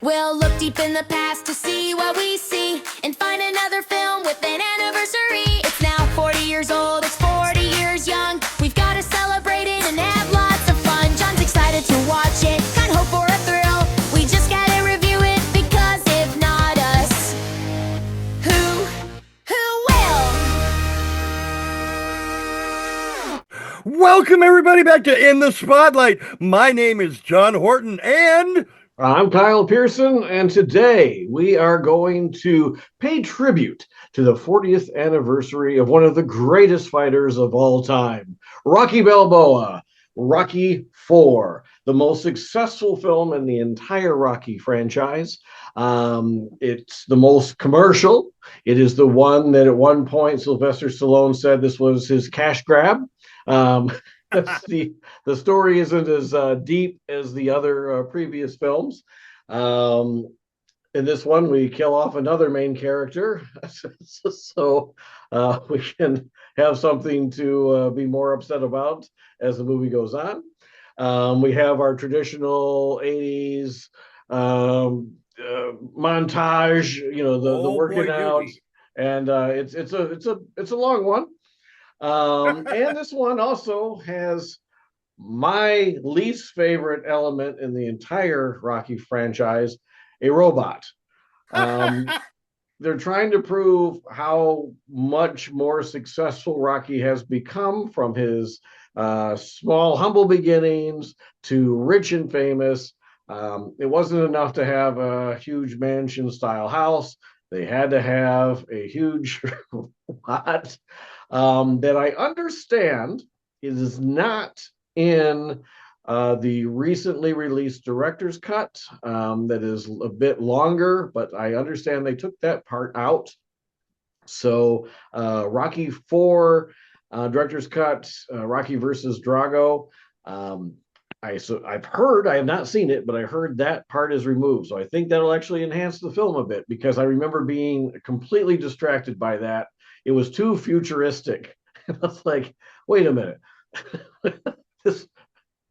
We'll look deep in the past to see what we see and find another film with an anniversary. It's now 40 years old, it's 40 years young. We've got to celebrate it and have lots of fun. John's excited to watch it, can't hope for a thrill. We just gotta review it because if not us, who will? Welcome everybody back to In the Spotlight. My name is John Horton and I'm Kyle Pierson, and today we are going to pay tribute to the 40th anniversary of one of the greatest fighters of all time, Rocky Balboa, Rocky IV, the most successful film in the entire Rocky franchise. It's the most commercial. It is the one that at one point Sylvester Stallone said this was his cash grab. The story isn't as deep as the other previous films. In this one, we kill off another main character, so we can have something to be more upset about as the movie goes on. We have our traditional 80s montage, the working out, and it's a long one. And this one also has my least favorite element in the entire Rocky franchise, a robot. They're trying to prove how much more successful Rocky has become from his small, humble beginnings to rich and famous. It wasn't enough to have a huge mansion-style house. They had to have a huge robot. That I understand is not in the recently released director's cut. That is a bit longer, but I understand they took that part out. So Rocky IV director's cut, Rocky versus Drago. I've heard, I have not seen it, but I heard that part is removed. So I think that'll actually enhance the film a bit because I remember being completely distracted by that. It was too futuristic. I was like, wait a minute. this,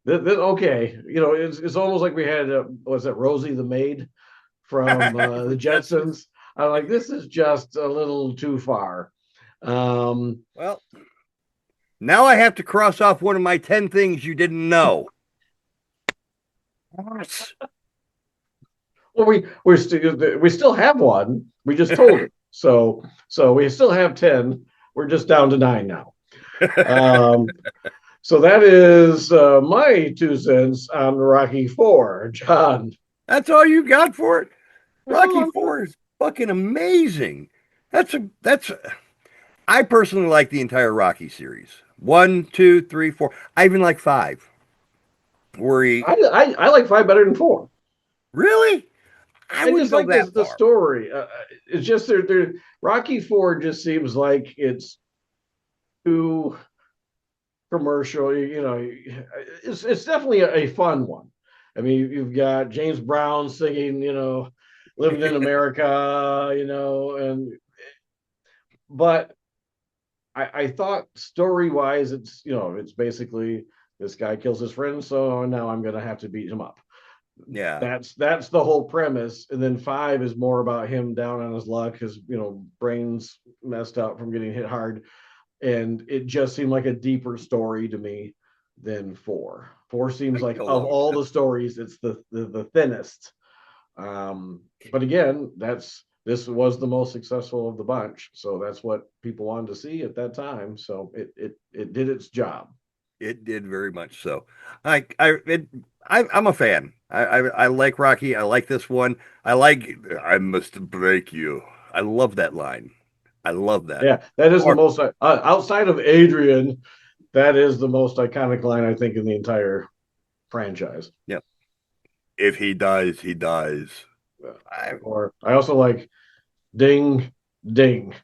okay. It's almost like we had, was it Rosie the maid from the Jetsons? I'm like, this is just a little too far. Well, now I have to cross off one of my 10 things you didn't know. What? Well, we still have one. We just told it. So we still have 10. We're just down to 9 now. So that is my 2 cents on Rocky IV. John. That's all you got for it? Rocky IV is fucking amazing. I personally like the entire Rocky series. 1, 2, 3, 4. I even like 5. I like 5 better than 4. Really? I just like the story. It's just Rocky IV just seems like it's too commercial. It's definitely a fun one. I mean, you've got James Brown singing, "Living in America," but I thought story-wise, it's basically this guy kills his friend, so now I'm gonna have to beat him up. Yeah, that's the whole premise. And then 5 is more about him down on his luck, his brains messed up from getting hit hard, and it just seemed like a deeper story to me than 4. 4 seems like of all the stories, it's the thinnest. But again, this was the most successful of the bunch, so that's what people wanted to see at that time. So it did its job. It did very much so. I'm a fan. I like Rocky. I like this one. I must break you. I love that line. I love that. Yeah, that is the most outside of Adrian. That is the most iconic line I think in the entire franchise. Yep. If he dies, he dies. I also like ding ding.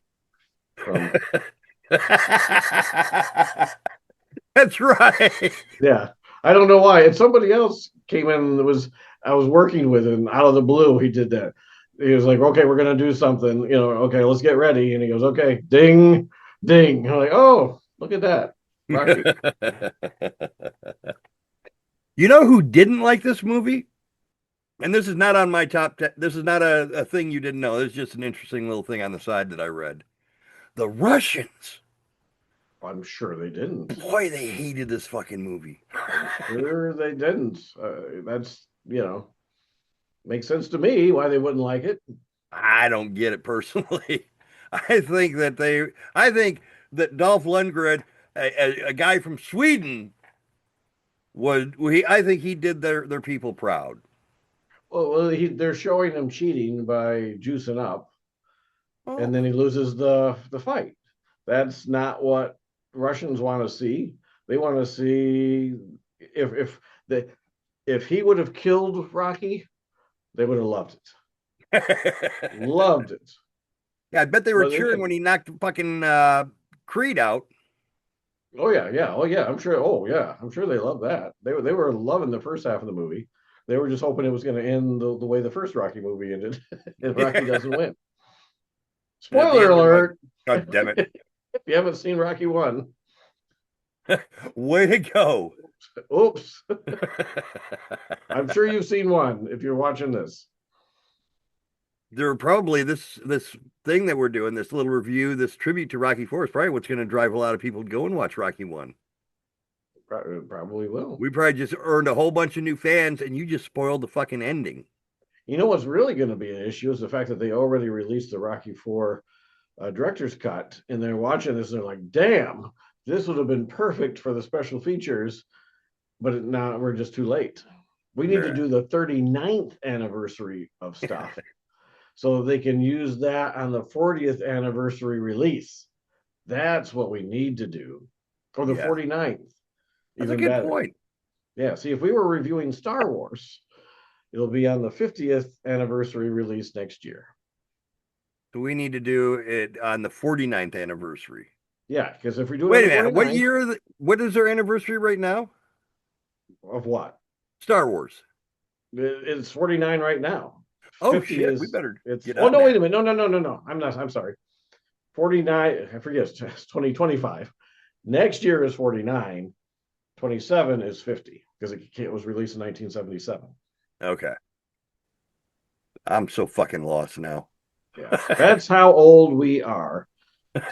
That's right. Yeah. I don't know why. And somebody else came in that I was working with him out of the blue. He did that. He was like, okay, we're going to do something, okay, let's get ready. And he goes, okay, ding, ding. I'm like, oh, look at that. You know who didn't like this movie? And this is not on my top 10. This is not a thing you didn't know. It's just an interesting little thing on the side that I read. The Russians, I'm sure they didn't. boy, they hated this fucking movie. I'm sure they didn't. That's, makes sense to me why they wouldn't like it. I don't get it personally. I think that Dolph Lundgren, a guy from Sweden, I think he did their people proud. Well, they're showing him cheating by juicing up, Oh, and then he loses the fight. That's not what Russians want to see. They want to see the if he would have killed Rocky, they would have loved it. Loved it. yeah, I bet they were But they cheering when didn't. he knocked fucking Creed out. Oh yeah, yeah. Oh yeah, I'm sure. Oh yeah, I'm sure they love that. They were loving the first half of the movie. They were just hoping it was going to end the way the first Rocky movie ended, and Rocky doesn't win. At the Spoiler end, they're like, alert! God damn it. If you haven't seen Rocky One, Way to go. oops. I'm sure you've seen one if you're watching this. There are probably this thing that we're doing, this little review, this tribute to Rocky Four is probably what's going to drive a lot of people to go and watch Rocky One. Probably will. We probably just earned a whole bunch of new fans, and you just spoiled the fucking ending. You know what's really going to be an issue is the fact that they already released the Rocky Four director's cut, and they're watching this and they're like, "Damn, this would have been perfect for the special features," but now we're just too late. We need to Yeah. do the 39th anniversary of stuff so they can use that on the 40th anniversary release. That's what we need to do. Or the Yeah. 49th. That's a Even good better. point. Yeah. See, if we were reviewing Star Wars, it'll be on the 50th anniversary release next year. So we need to do it on the 49th anniversary. Yeah, because if we do it Wait on a the minute. What 49th, year? What is their anniversary right now? of what? Star Wars. It's 49 right now. Oh 50 shit, we is better it's get oh on no, that. wait a minute. No. I'm sorry. 49, I forget, it's 2025. Next year is 49, 27 is 50, because it was released in 1977. Okay. I'm so fucking lost now. Yeah. That's how old we are.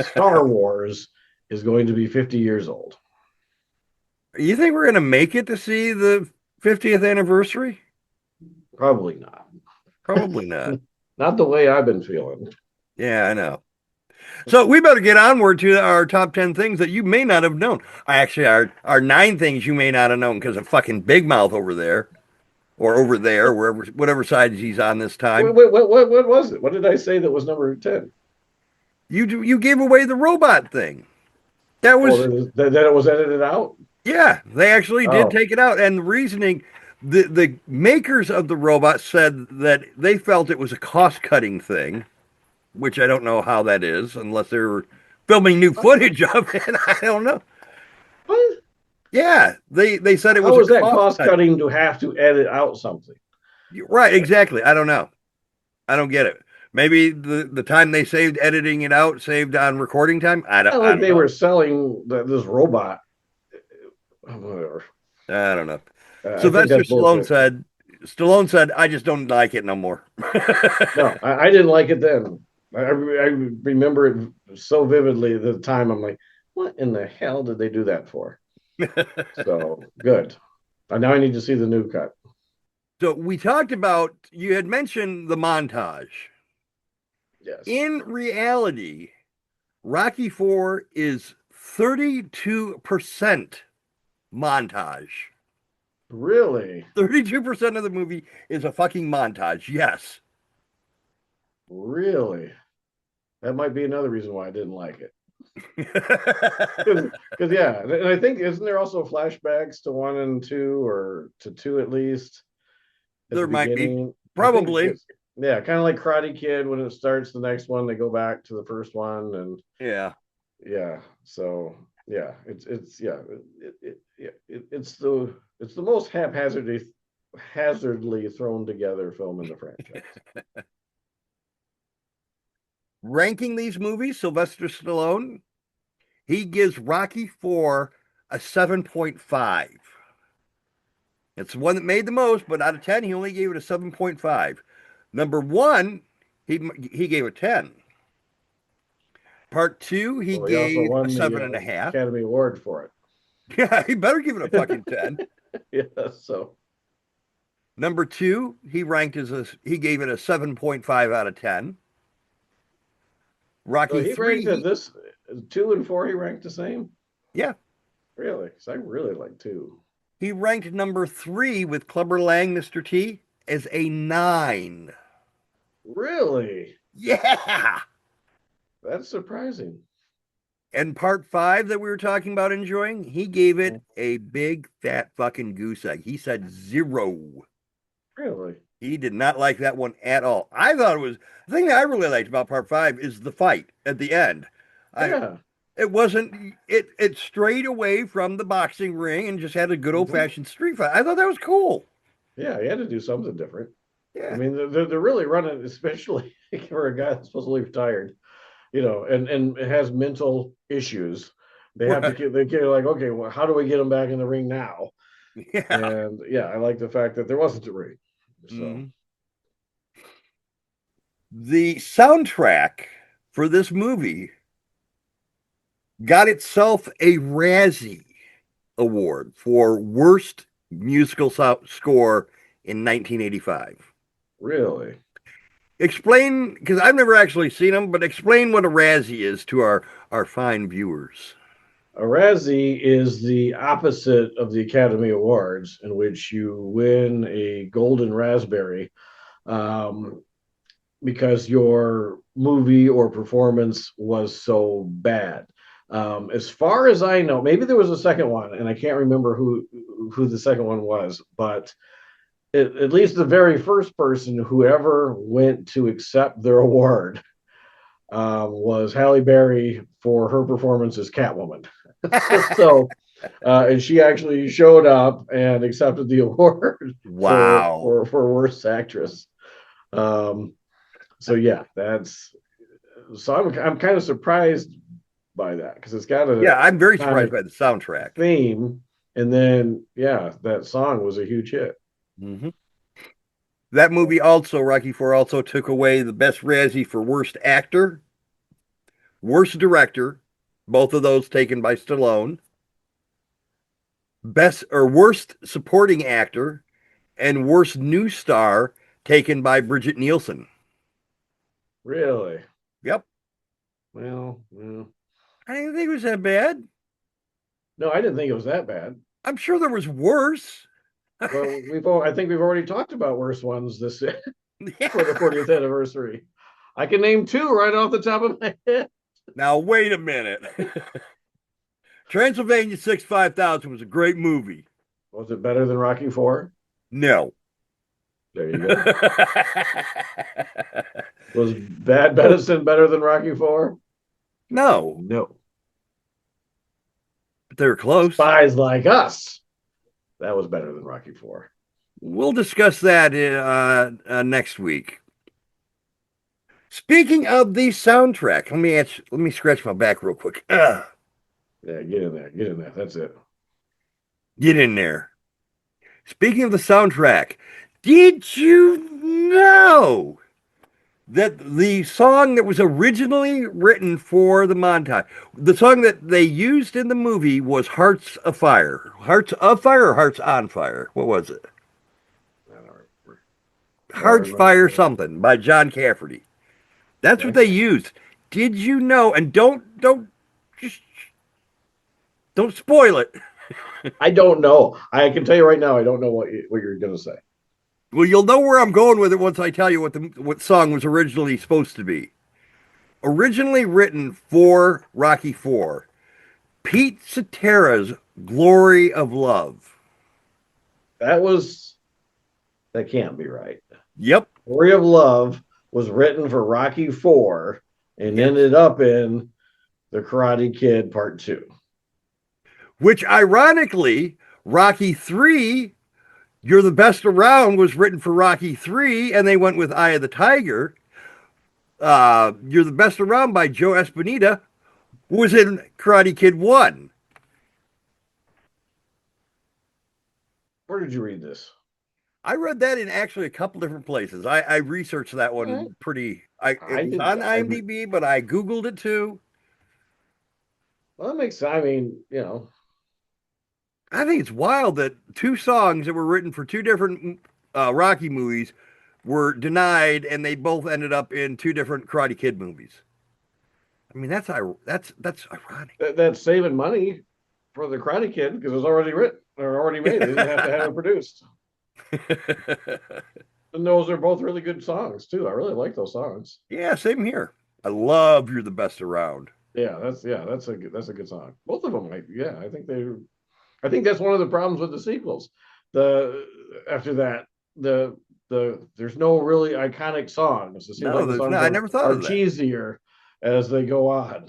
Star Wars is going to be 50 years old. You think we're gonna make it to see the 50th anniversary? Probably not. Probably not. Not the way I've been feeling. Yeah, I know. So we better get onward to our top 10 things that you may not have known. Actually, our 9 things you may not have known because of fucking Big Mouth over there or over there, wherever, whatever side he's on this time. What was it? What did I say that was number 10? You gave away the robot thing. That Oh, was, that it was edited out? yeah, they actually did Oh, take it out. And the reasoning, the makers of the robot said that they felt it was a cost-cutting thing, which I don't know how that is, unless they were filming new footage of it. I don't know. what? Yeah, they said it was How is a that cost cost cutting. cutting to have to edit out something? Right, exactly. I don't know. I don't get it. Maybe the time they saved editing it out saved on recording time. Not I like don't they know. were selling this robot. Whatever. I don't know. I think Sylvester that's bullshit. Stallone said, I just don't like it no more. No, I didn't like it then. I remember it so vividly at the time. I'm like, what in the hell did they do that for? So good. Now I need to see the new cut. So we talked about, you had mentioned the montage. Yes. In reality, Rocky 4 is 32% montage. Really? 32% of the movie is a fucking montage. Yes. Really? That might be another reason why I didn't like it. Because yeah, and I think isn't there also flashbacks to 1 and 2 or to 2 at least at There the might be. beginning? Probably. Yeah, kind of like Karate Kid when it starts the next one, they go back to the first one, and Yeah. yeah, so yeah, it's yeah, it's the most hazardly thrown together film in the franchise. Ranking these movies, Sylvester Stallone, he gives Rocky 4 a 7.5. It's the one that made the most, but out of 10, he only gave it a 7.5. Number one, he gave a 10. Part two, he Well, he also gave a won seven the and a half. Academy Award for Yeah, he better give it a fucking 10. it. Yeah, so Number two, he gave it a 7.5 out of 10. so Rocky he ranked it 3, this 2 and 4. He ranked the same. yeah, Really? Because I really like 2. he ranked number 3 with Clubber Lang, Mr. T, as a 9. Really? Yeah. That's surprising. And part 5 that we were talking about enjoying, he gave it a big fat fucking goose egg. He said 0. Really? He did not like that one at all. I thought it was the thing that I really liked about part 5 is the fight at the end. Yeah. It wasn't it strayed away from the boxing ring and just had a good old fashioned street fight. I thought that was cool. Yeah, he had to do something different. Yeah. I mean, they're really running, especially for a guy that's supposedly retired, and has mental issues. They have to Right. get like, okay, well, how do we get him back in the ring now? Yeah. And yeah, I like the fact that there wasn't a ring. So Mhm. The soundtrack for this movie got itself a Razzie Award for worst musical score in 1985. really, Explain, because I've never actually seen them, but explain what a Razzie is to our fine viewers. a Razzie is the opposite of the Academy Awards, in which you win a golden raspberry. Um, because your movie or performance was so bad. As far as I know, maybe there was a second one, and I can't remember who the second one was, but at least the very first person who ever went to accept their award was Halle Berry for her performance as Catwoman. So, and she actually showed up and accepted the award Wow. for worst actress. So yeah, I'm kind of surprised by that because it's got Yeah, I'm very iconic surprised by the soundtrack. theme, and then yeah, that song was a huge hit. Mm-hmm. That movie also, Rocky IV, also took away the best Razzie for worst actor, worst director, both of those taken by Stallone, best or worst supporting actor, and worst new star taken by Bridget Nielsen. Really? Yep. Well, I didn't think it was that bad. no, I didn't think it was that bad. I'm sure there was worse. Well, I think we've already talked about worse ones this for Yeah. the 40th anniversary. I can name 2 right off the top of my head. Now, wait a minute. Transylvania 65000 was a great movie. Was it better than Rocky 4? No. There you go. Was Bad Medicine better than Rocky 4? No, No. but they were close. Spies Like Us. That was better than Rocky 4. We'll discuss that next week. Speaking of the soundtrack, let me scratch my back real quick. Yeah, get in there. Get in there. That's it. Get in there. Speaking of the soundtrack, did you know that the song that was originally written for the montage, the song that they used in the movie was Hearts of Fire? Hearts of Fire or Hearts on Fire? What was it? I don't remember. Hearts Fire something by John Cafferty. That's what they used. Did you know? And just don't spoil it. I don't know. I can tell you right now, I don't know what you're going to say. Well, you'll know where I'm going with it once I tell you what song was originally supposed to be. Originally written for Rocky IV, Pete Cetera's "Glory of Love." That can't be right. Yep. Story of Love was written for Rocky 4 and ended up in The Karate Kid Part 2. Which ironically, Rocky 3, You're the Best Around, was written for Rocky 3, and they went with Eye of the Tiger. You're the Best Around by Joe Espinita was in Karate Kid 1. Where did you read this? I read that in actually a couple different places. I researched that All right. one pretty. It I was did. on IMDb, but I Googled it too. Well, that makes. I mean, you know, I think it's wild that two songs that were written for two different Rocky movies were denied, and they both ended up in two different Karate Kid movies. I mean, that's ironic. that's saving money for the Karate Kid because it was already written or already made. They didn't have to have it produced. And those are both really good songs too. I really like those songs. Yeah, same here. I love "You're the Best Around." That's a good song. Both of them, yeah, I think that's one of the problems with the sequels. The after that, there's no really iconic songs. It seems No, like the there's songs not. I never thought are of that. cheesier as they go on.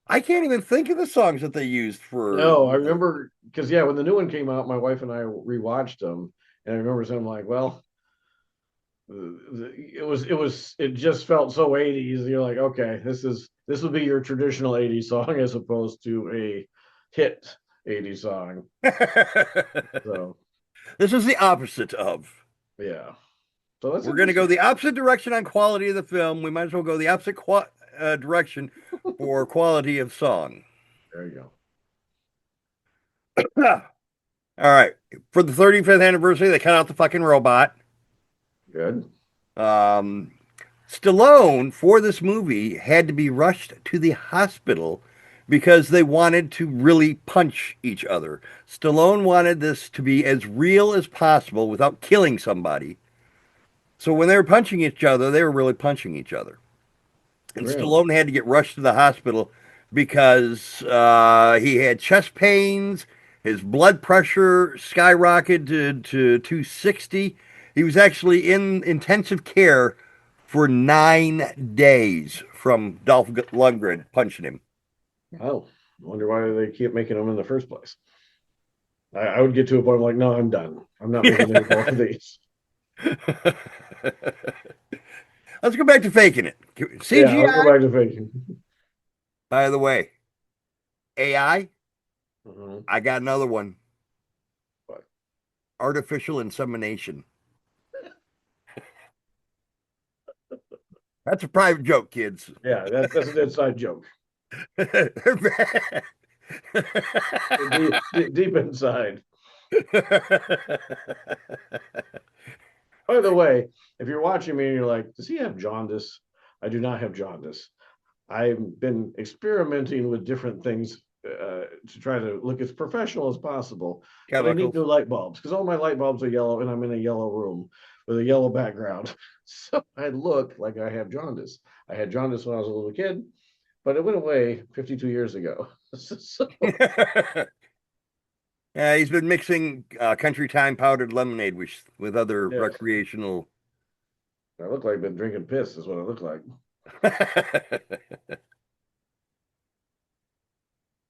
I can't even think of the songs that they used for. No, I remember because yeah, when the new one came out, my wife and I rewatched them, and I remember saying like, well, it just felt so 80s. You're like, okay, this would be your traditional 80s song as opposed to a hit 80s song. So This is the opposite of. yeah, so that's We're going to go interesting. the opposite direction on quality of the film. We might as well go the opposite direction for quality of song. There you go. All right. For the 35th anniversary, they cut out the fucking robot. Good. Um, Stallone, for this movie, had to be rushed to the hospital because they wanted to really punch each other. Stallone wanted this to be as real as possible without killing somebody. So when they were punching each other, they were really punching each other. And Really? Stallone had to get rushed to the hospital because he had chest pains. His blood pressure skyrocketed to 260. He was actually in intensive care for 9 days from Dolph Lundgren punching him. Oh, I wonder why they keep making them in the first place. I would get to a point like, no, I'm done. I'm not making any more of these. Let's go back to faking it. Yeah, I'll go CGI, back to faking. by the way, AI, Mhm. I got another one. But Artificial insemination. That's a private joke, kids. yeah, that's an inside joke. Deep inside. By the way, if you're watching me and you're like, does he have jaundice? I do not have jaundice. I've been experimenting with different things to try to look as professional as possible, but I need Chemicals. new light bulbs because all my light bulbs are yellow and I'm in a yellow room with a yellow background. So I look like I have jaundice. I had jaundice when I was a little kid, but it went away 52 years ago. So Yeah, he's been mixing country time powdered lemonade with other yes, recreational. I look like I've been drinking piss, is what I look like.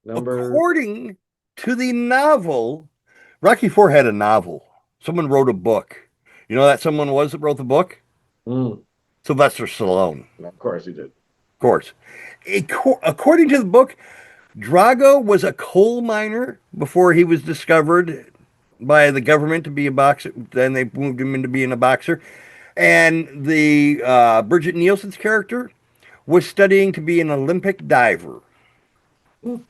Number, According to the novel, Rocky Four had a novel. Someone wrote a book. You know that someone was that wrote the book? mm, Sylvester Stallone, of course he did. of course. According to the book, Drago was a coal miner before he was discovered by the government to be a boxer. Then they moved him into being a boxer. And the Bridget Nielsen's character was studying to be an Olympic diver. Mm.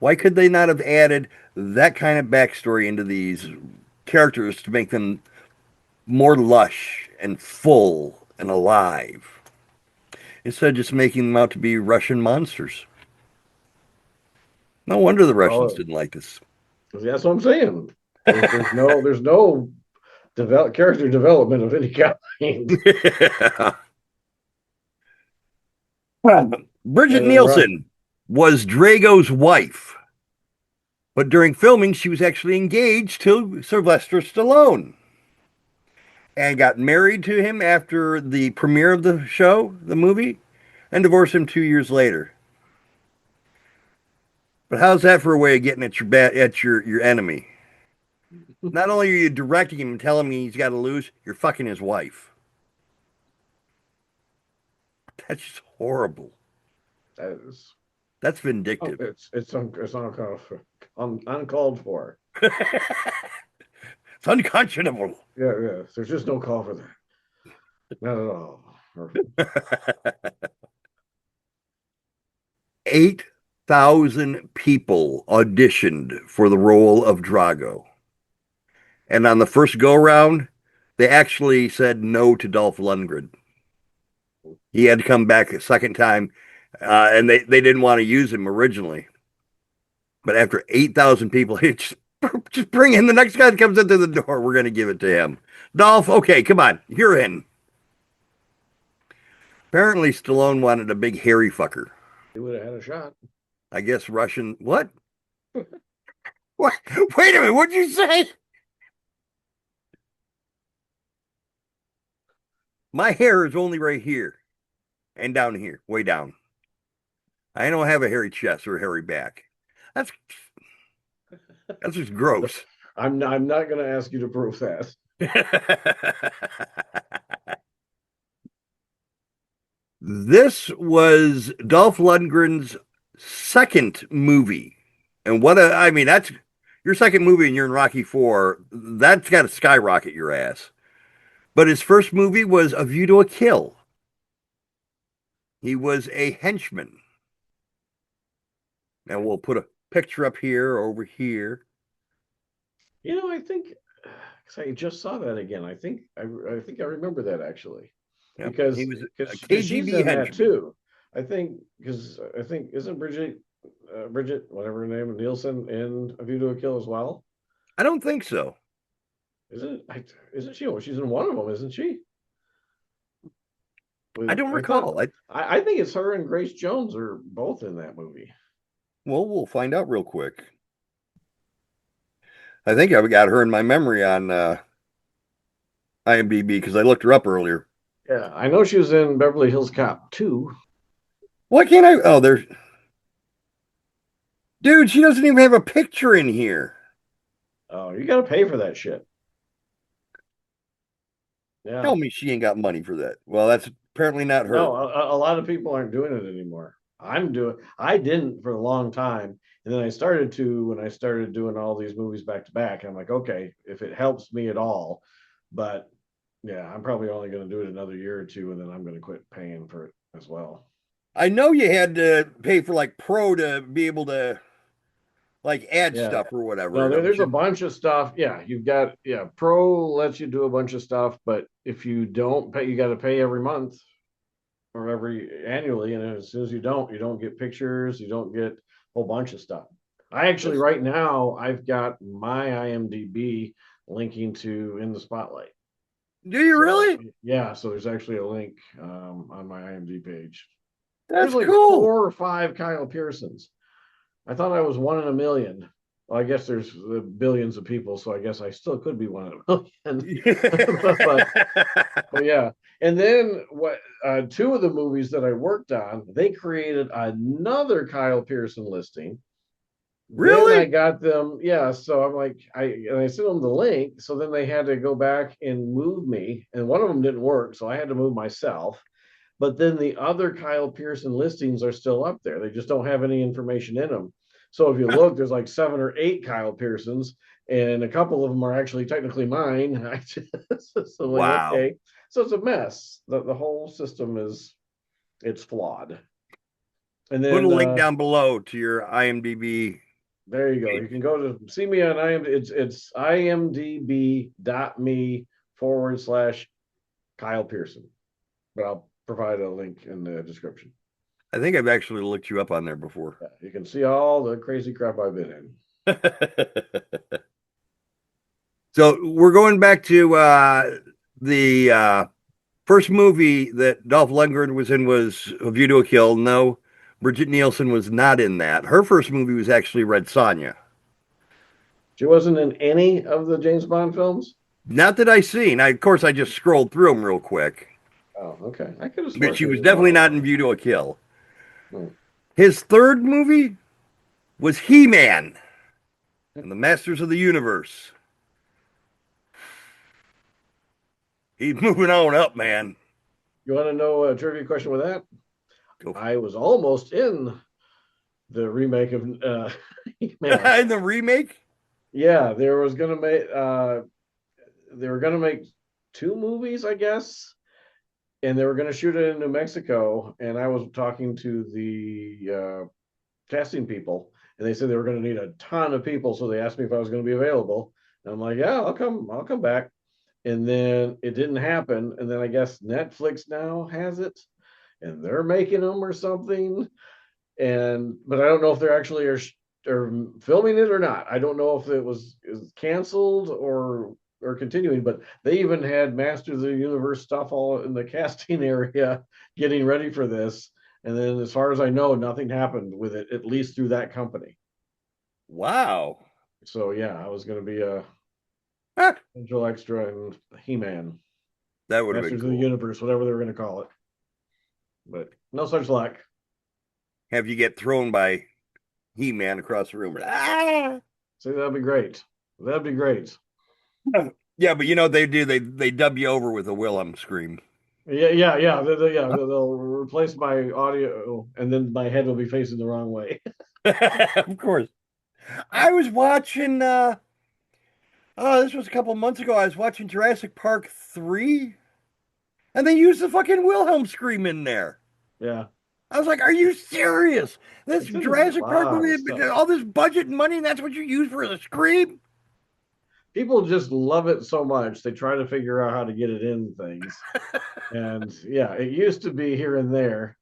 Why could they not have added that kind of backstory into these characters to make them more lush and full and alive? Instead of just making them out to be Russian monsters. No wonder the Russians Oh, didn't like this. that's what I'm saying. There's no character development of any kind. Bridget And then Rock. Nielsen was Drago's wife, but during filming, she was actually engaged to Sylvester Stallone and got married to him after the premiere of the show, the movie, and divorced him 2 years later. But how's that for a way of getting at your enemy? Not only are you directing him and telling him he's got to lose, you're fucking his wife. That's just horrible. That is, That's oh, vindictive. it's uncalled for. It's unconscionable. Yeah, yeah. There's just no call for that. Not at all. 8,000 people auditioned for the role of Drago. And on the first go round, they actually said no to Dolph Lundgren. He had to come back a second time, and they didn't want to use him originally. But after 8,000 people, just bring in the next guy that comes into the door. We're going to give it to him. Dolph, okay, come on, you're in. Apparently, Stallone wanted a big hairy fucker. He would have had a shot. I guess Russian. What? What? Wait a minute. What'd you say? My hair is only right here and down here, way down. I don't have a hairy chest or a hairy back. That's that's just gross. I'm not going to ask you to prove that. This was Dolph Lundgren's second movie. And I mean, that's your second movie and you're in Rocky 4. That's got to skyrocket your ass. But his first movie was A View to a Kill. He was a henchman. And we'll put a picture up here, over here. You know, I think because I just saw that again. I think I remember that actually. Yep. Because He was a she's KGB in that henchman. too. I think because I think isn't Bridget whatever her name Nielsen in A View to a Kill as well? I don't think so. Isn't she? Oh, she's in one of them, isn't she? I don't recall. I think it's her and Grace Jones are both in that movie. Well, we'll find out real quick. I think I've got her in my memory on IMDb because I looked her up earlier. Yeah, I know she was in Beverly Hills Cop 2. Why can't I? Oh, there's. Dude, she doesn't even have a picture in here. Oh, you got to pay for that shit. Yeah. Tell me she ain't got money for that. Well, that's apparently not her. No, a lot of people aren't doing it anymore. I didn't for a long time. And then I started to when I started doing all these movies back to back. I'm like, okay, if it helps me at all. But yeah, I'm probably only going to do it another year or two, and then I'm going to quit paying for it as well. I know you had to pay for like Pro to be able to like add Yeah. stuff or whatever. No, there's a bunch of stuff. Yeah, you've got Pro lets you do a bunch of stuff, but if you don't pay, you got to pay every month or every annually, and as soon as you don't get pictures, you don't get a whole bunch of stuff. I actually right now I've got my IMDb linking to In the Spotlight. Do you really? Yeah, so there's actually a link on my IMDb page. That's There's like cool. 4 or 5 Kyle Piersons. I thought I was 1 in a million. Well, I guess there's billions of people, so I guess I still could be 1 in a million. but yeah. And then what? 2 of the movies that I worked on, they created another Kyle Pierson listing. Really? Then I got them. Yeah. So I'm like, I sent them the link. So then they had to go back and move me, and one of them didn't work, so I had to move myself. But then the other Kyle Pierson listings are still up there. They just don't have any information in them. So if you look, there's like 7 or 8 Kyle Piersons, and a couple of them are actually technically mine. So wow. Like, okay. So it's a mess. The whole system it's flawed. And then put a link down below to your IMDb. There you go. You can go to see me on IMDb. It's imdb.me/Kyle Pierson. But I'll provide a link in the description. I think I've actually looked you up on there before. Yeah, you can see all the crazy crap I've been in. So we're going back to the first movie that Dolph Lundgren was in was A View to a Kill. No, Bridget Nielsen was not in that. Her first movie was actually Red Sonja. She wasn't in any of the James Bond films? Not that I seen. Of course, I just scrolled through them real quick. Oh, okay. I could have But she was definitely not in View to a Kill. His third movie was He-Man and the Masters of the Universe. He's moving on up, man. You want to know a trivia question with that? Go I was almost in the remake of He-Man. In the remake? Yeah, they were gonna make two movies, I guess, and they were gonna shoot it in New Mexico. And I was talking to the casting people, and they said they were gonna need a ton of people, so they asked me if I was gonna be available. And I'm like, yeah, I'll come back. And then it didn't happen. And then I guess Netflix now has it, and they're making them or something. And but I don't know if they're actually are filming it or not. I don't know if it is canceled or continuing. But they even had Masters of the Universe stuff all in the casting area, getting ready for this. And then, as far as I know, nothing happened with it, at least through that company. Wow. So yeah, I was going to be a Ah, Angel Extra and He-Man, that would have been Masters of the cool. Universe, whatever they were going to call it. But no such luck. Have you get thrown by He-Man across the room. Ah! So that'd be great. That'd be great. Yeah, but you know they do. They dub you over with a Wilhelm scream. Yeah. They'll replace my audio, and then my head will be facing the wrong way. Of course. I was watching oh, this was a couple months ago. I was watching Jurassic Park 3 and they used the fucking Wilhelm scream in there. Yeah, I was like, "Are you serious? This it's in a Jurassic Park lot movie of had stuff. all this budget and money and that's what you use for the scream?" People just love it so much they try to figure out how to get it in things. And yeah, it used to be here and there.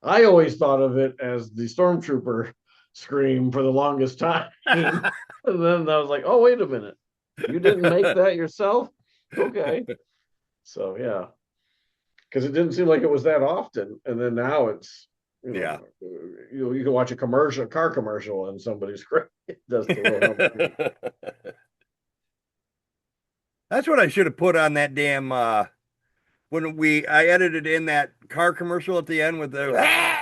I always thought of it as the stormtrooper scream for the longest time. And then I was like, oh, wait a minute. You didn't make that yourself? Okay. So yeah, because it didn't seem like it was that often. And then now it's, Yeah. you can watch a commercial, car commercial, and somebody's scream. It does the Wilhelm scream. That's what I should have put on that damn when I edited in that car commercial at the end with the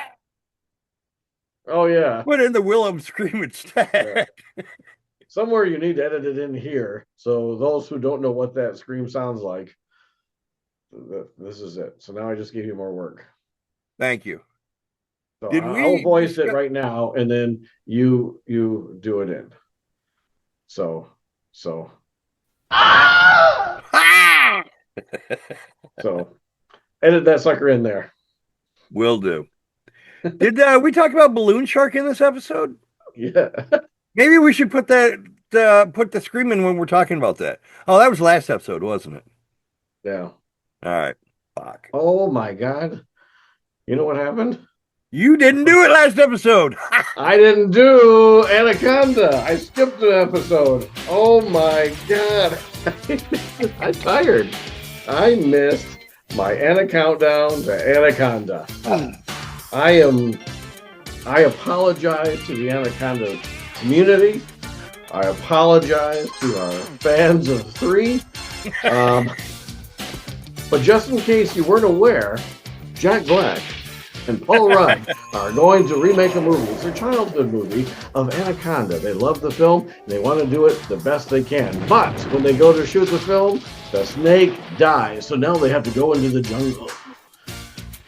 Oh yeah. put in the Wilhelm scream Yeah. instead. Somewhere you need to edit it in here. So those who don't know what that scream sounds like, this is it. So now I just gave you more work. Thank you. So Did I'll we voice it discuss? right now, and then you do it in. So Ah! so edit that sucker in there. Will do. Did we talk about Balloon Shark in this episode? Yeah. Maybe we should put put the scream in when we're talking about that. Oh, that was last episode, wasn't it? Yeah. All right. Fuck. Oh my God. You know what happened? You didn't do it last episode. I didn't do Anaconda. I skipped an episode. Oh my God. I'm tired. I missed my countdown to Anaconda. I apologize to the Anaconda community. I apologize to our fans of 3. But just in case you weren't aware, Jack Black and Paul Rudd are going to remake a movie. It's their childhood movie of Anaconda. They love the film and they want to do it the best they can. But when they go to shoot the film, the snake dies. So now they have to go into the jungle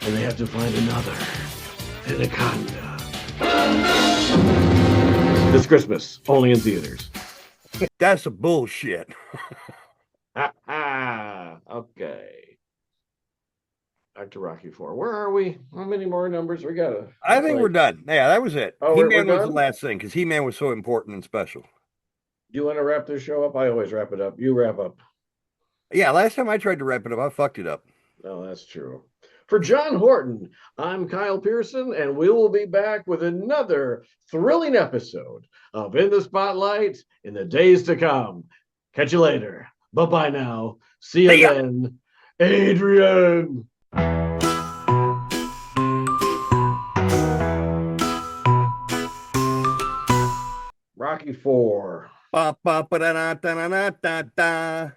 and they have to find another Anaconda. This Christmas, only in theaters. That's a bullshit. Okay. Back to Rocky 4. Where are we? How many more numbers? We got I think we're done. Yeah, that was it. Oh, He-Man we're was the done? last thing because He-Man was so important and special. Do you want to wrap this show up? I always wrap it up. You wrap up. Yeah, last time I tried to wrap it up, I fucked it up. No, that's true. For John Horton, I'm Kyle Pierson, and we will be back with another thrilling episode of In the Spotlight in the days to come. Catch you later. Bye-bye now. See you See ya. then. Adrian. Rocky 4. Ba, ba, ba, da, da, da, da, da, da.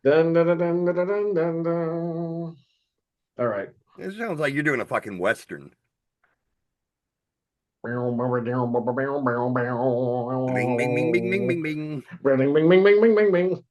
Dun, dun, dun, dun, dun, dun, dun, dun. All right. It sounds like you're doing a fucking Western. Bing, bing, bing, bing, bing, bing, bing. Bing, bing, bing, bing, bing, bing, bing.